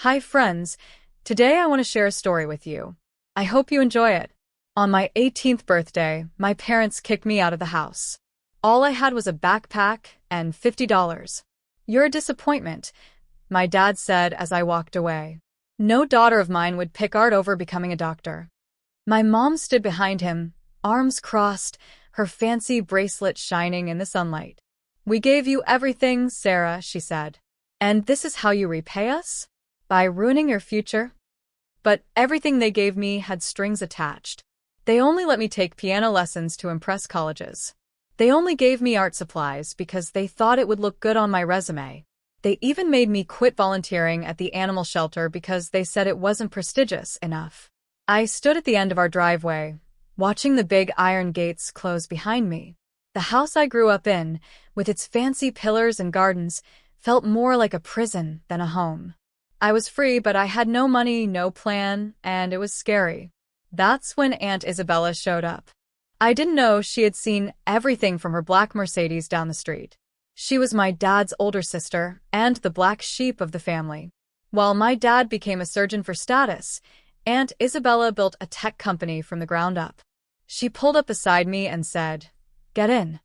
Hi friends, today I want to share a story with you. I hope you enjoy it. On my 18th birthday, my parents kicked me out of the house. All I had was a backpack and $50. You're a disappointment, my dad said as I walked away. No daughter of mine would pick art over becoming a doctor. My mom stood behind him, arms crossed, her fancy bracelet shining in the sunlight. We gave you everything, Sarah, she said. And this is how you repay us? By ruining your future? But everything they gave me had strings attached. They only let me take piano lessons to impress colleges. They only gave me art supplies because they thought it would look good on my resume. They even made me quit volunteering at the animal shelter because they said it wasn't prestigious enough. I stood at the end of our driveway, watching the big iron gates close behind me. The house I grew up in, with its fancy pillars and gardens, felt more like a prison than a home. I was free, but I had no money, no plan, and it was scary. That's when Aunt Isabella showed up. I didn't know she had seen everything from her black Mercedes down the street. She was my dad's older sister and the black sheep of the family. While my dad became a surgeon for status, Aunt Isabella built a tech company from the ground up. She pulled up beside me and said, "Get in."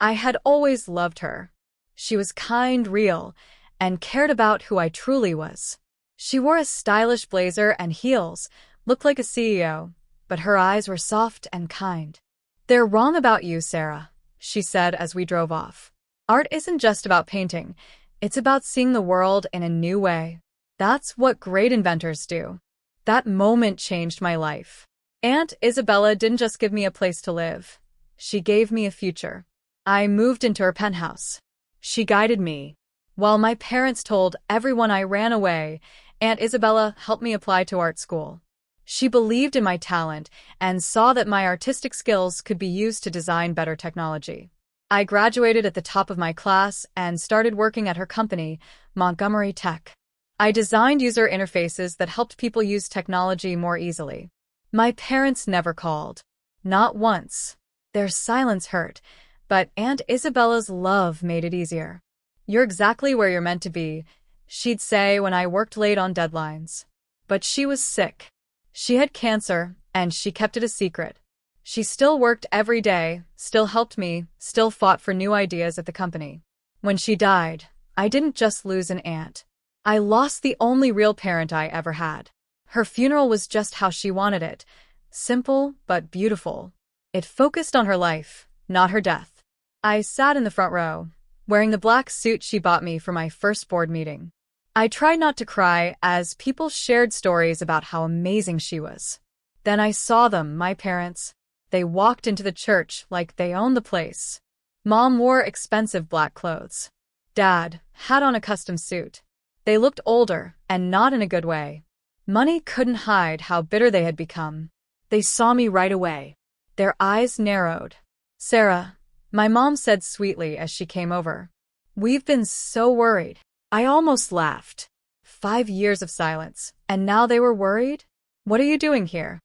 I had always loved her. She was kind, real, and cared about who I truly was. She wore a stylish blazer and heels, looked like a CEO, but her eyes were soft and kind. "They're wrong about you, Sarah," she said as we drove off. "Art isn't just about painting. It's about seeing the world in a new way. That's what great inventors do." That moment changed my life. Aunt Isabella didn't just give me a place to live. She gave me a future. I moved into her penthouse. She guided me. While my parents told everyone I ran away, Aunt Isabella helped me apply to art school. She believed in my talent and saw that my artistic skills could be used to design better technology. I graduated at the top of my class and started working at her company, Montgomery Tech. I designed user interfaces that helped people use technology more easily. My parents never called. Not once. Their silence hurt, but Aunt Isabella's love made it easier. "You're exactly where you're meant to be," she'd say when I worked late on deadlines. But she was sick. She had cancer, and she kept it a secret. She still worked every day, still helped me, still fought for new ideas at the company. When she died, I didn't just lose an aunt. I lost the only real parent I ever had. Her funeral was just how she wanted it. Simple, but beautiful. It focused on her life, not her death. I sat in the front row, wearing the black suit she bought me for my first board meeting. I tried not to cry as people shared stories about how amazing she was. Then I saw them, my parents. They walked into the church like they owned the place. Mom wore expensive black clothes. Dad had on a custom suit. They looked older, and not in a good way. Money couldn't hide how bitter they had become. They saw me right away. Their eyes narrowed. "Sarah," my mom said sweetly as she came over. "We've been so worried." I almost laughed. 5 years of silence, and now they were worried? "What are you doing here?"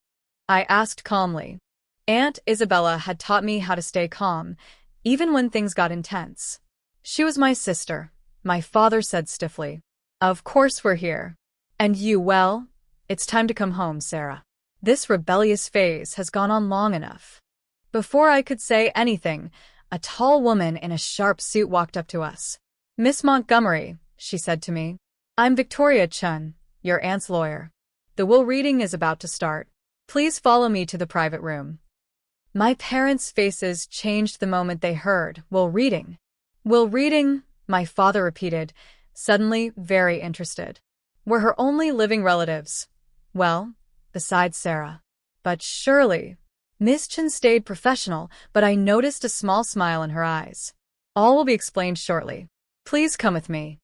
I asked calmly. Aunt Isabella had taught me how to stay calm, even when things got intense. "She was my sister," my father said stiffly. "Of course we're here. And you, well, it's time to come home, Sarah. This rebellious phase has gone on long enough." Before I could say anything, a tall woman in a sharp suit walked up to us. "Miss Montgomery," she said to me. "I'm Victoria Chun, your aunt's lawyer. The will reading is about to start. Please follow me to the private room." My parents' faces changed the moment they heard will reading. "Will reading," my father repeated, suddenly very interested. "We're her only living relatives. Well, besides Sarah. But surely." Miss Chun stayed professional, but I noticed a small smile in her eyes. "All will be explained shortly. Please come with me."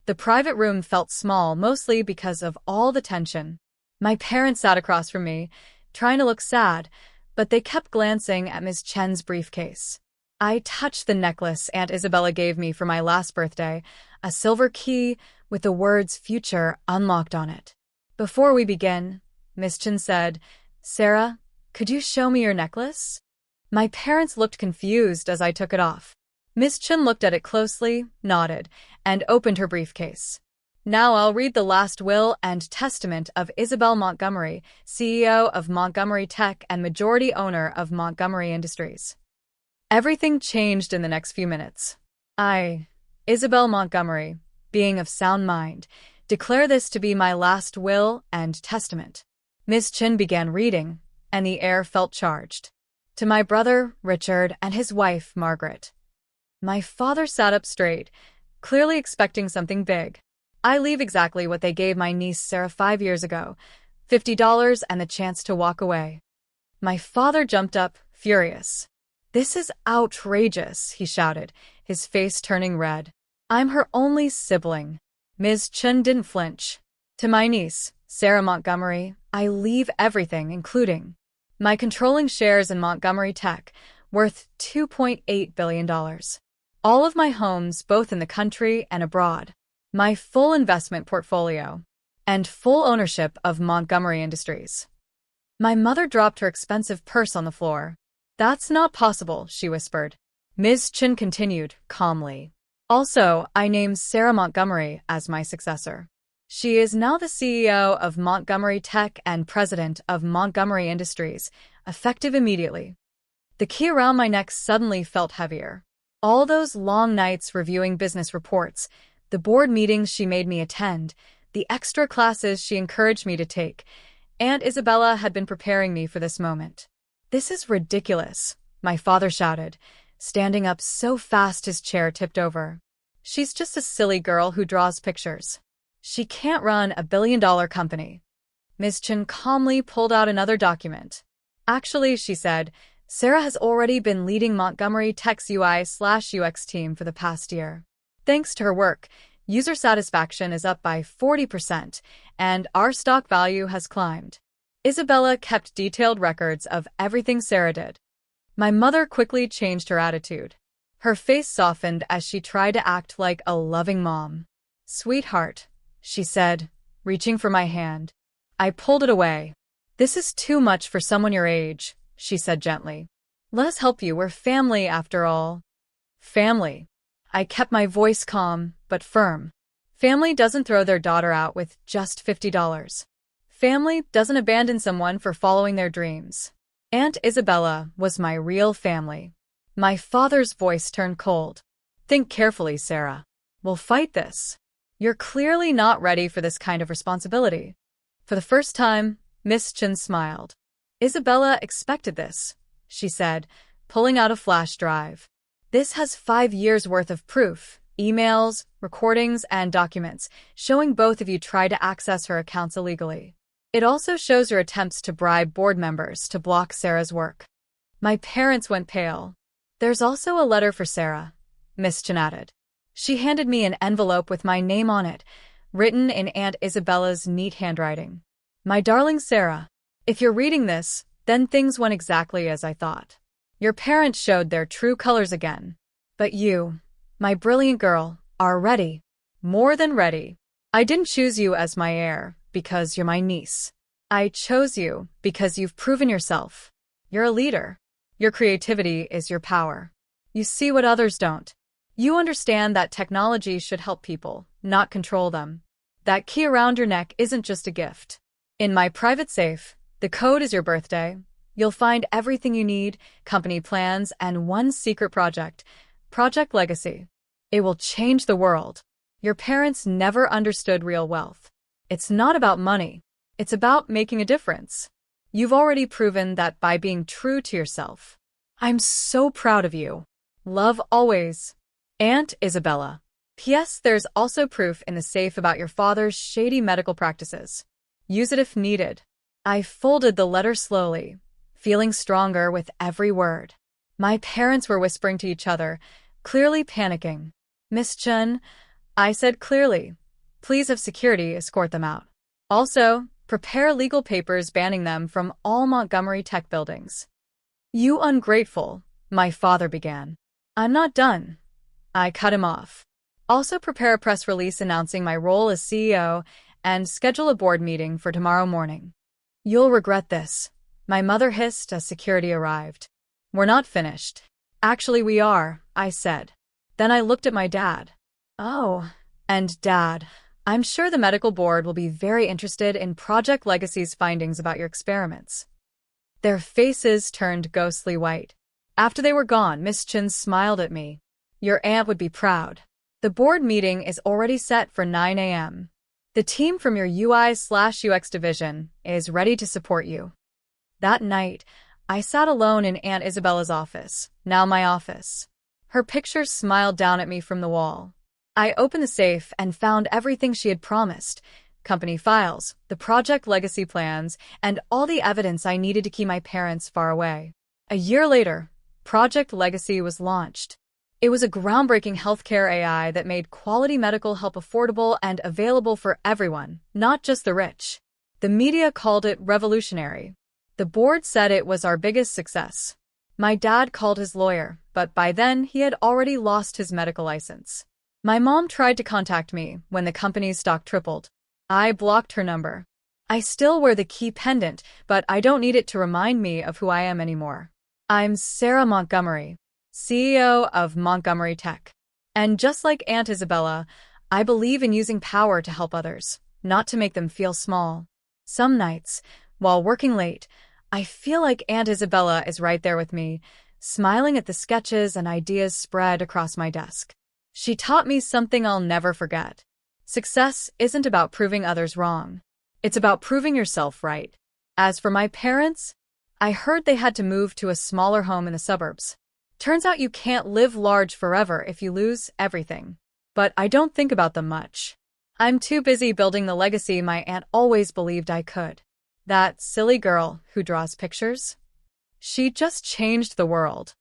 The private room felt small, mostly because of all the tension. My parents sat across from me, trying to look sad, but they kept glancing at Miss Chen's briefcase. I touched the necklace Aunt Isabella gave me for my last birthday, a silver key with the words "Future" unlocked on it. "Before we begin," Miss Chen said, "Sarah, could you show me your necklace?" My parents looked confused as I took it off. Miss Chen looked at it closely, nodded, and opened her briefcase. Now I'll read the last will and testament of Isabella Montgomery, CEO of Montgomery Tech and majority owner of Montgomery Industries. Everything changed in the next few minutes. I, Isabella Montgomery, being of sound mind, declare this to be my last will and testament. Miss Chin began reading, and the air felt charged. To my brother, Richard, and his wife, Margaret. My father sat up straight, clearly expecting something big. I leave exactly what they gave my niece Sarah 5 years ago, $50 and the chance to walk away. My father jumped up, furious. "This is outrageous," he shouted, his face turning red. "I'm her only sibling." Ms. Chen didn't flinch. To my niece, Sarah Montgomery, I leave everything, including my controlling shares in Montgomery Tech, worth $2.8 billion. All of my homes, both in the country and abroad. My full investment portfolio. And full ownership of Montgomery Industries. My mother dropped her expensive purse on the floor. "That's not possible," she whispered. Ms. Chin continued, calmly. "Also, I named Sarah Montgomery as my successor. She is now the CEO of Montgomery Tech and president of Montgomery Industries, effective immediately." The key around my neck suddenly felt heavier. All those long nights reviewing business reports, the board meetings she made me attend, the extra classes she encouraged me to take, Aunt Isabella had been preparing me for this moment. "This is ridiculous," my father shouted, standing up so fast his chair tipped over. "She's just a silly girl who draws pictures. She can't run a billion-dollar company." Ms. Chen calmly pulled out another document. "Actually," she said, "Sarah has already been leading Montgomery Tech's UI/UX team for the past year. Thanks to her work, user satisfaction is up by 40%, and our stock value has climbed." Isabella kept detailed records of everything Sarah did. My mother quickly changed her attitude. Her face softened as she tried to act like a loving mom. "Sweetheart," she said, reaching for my hand. I pulled it away. "This is too much for someone your age," she said gently. "Let us help you. We're family after all." Family. I kept my voice calm, but firm. Family doesn't throw their daughter out with just $50. Family doesn't abandon someone for following their dreams. Aunt Isabella was my real family. My father's voice turned cold. "Think carefully, Sarah. We'll fight this. You're clearly not ready for this kind of responsibility." For the first time, Miss Chin smiled. "Isabella expected this," she said, pulling out a flash drive. "This has 5 years' worth of proof, emails, recordings, and documents, showing both of you tried to access her accounts illegally. It also shows your attempts to bribe board members to block Sarah's work." My parents went pale. "There's also a letter for Sarah," Miss Chin added. She handed me an envelope with my name on it, written in Aunt Isabella's neat handwriting. "My darling Sarah, if you're reading this, then things went exactly as I thought. Your parents showed their true colors again. But you, my brilliant girl, are ready. More than ready. I didn't choose you as my heir because you're my niece. I chose you because you've proven yourself. You're a leader. Your creativity is your power. You see what others don't. You understand that technology should help people, not control them. That key around your neck isn't just a gift. In my private safe, the code is your birthday. You'll find everything you need, company plans, and one secret project, Project Legacy. It will change the world. Your parents never understood real wealth. It's not about money. It's about making a difference. You've already proven that by being true to yourself. I'm so proud of you. Love always. Aunt Isabella. P.S. There's also proof in the safe about your father's shady medical practices. Use it if needed." I folded the letter slowly, feeling stronger with every word. My parents were whispering to each other, clearly panicking. "Miss Chen," I said clearly, "please have security escort them out. Also, prepare legal papers banning them from all Montgomery Tech buildings." "You ungrateful," my father began. "I'm not done." I cut him off. "Also prepare a press release announcing my role as CEO and schedule a board meeting for tomorrow morning." "You'll regret this," my mother hissed as security arrived. "We're not finished." "Actually, we are," I said. Then I looked at my dad. "Oh, and Dad," I'm sure the medical board will be very interested in Project Legacy's findings about your experiments. Their faces turned ghostly white. After they were gone, Miss Chen smiled at me. Your aunt would be proud. The board meeting is already set for 9 a.m. The team from your UI/UX division is ready to support you. That night, I sat alone in Aunt Isabella's office, now my office. Her picture smiled down at me from the wall. I opened the safe and found everything she had promised: company files, the Project Legacy plans, and all the evidence I needed to keep my parents far away. A year later, Project Legacy was launched. It was a groundbreaking healthcare AI that made quality medical help affordable and available for everyone, not just the rich. The media called it revolutionary. The board said it was our biggest success. My dad called his lawyer, but by then he had already lost his medical license. My mom tried to contact me when the company's stock tripled. I blocked her number. I still wear the key pendant, but I don't need it to remind me of who I am anymore. I'm Sarah Montgomery, CEO of Montgomery Tech. And just like Aunt Isabella, I believe in using power to help others, not to make them feel small. Some nights, while working late, I feel like Aunt Isabella is right there with me, smiling at the sketches and ideas spread across my desk. She taught me something I'll never forget. Success isn't about proving others wrong. It's about proving yourself right. As for my parents, I heard they had to move to a smaller home in the suburbs. Turns out you can't live large forever if you lose everything. But I don't think about them much. I'm too busy building the legacy my aunt always believed I could. That silly girl who draws pictures? She just changed the world.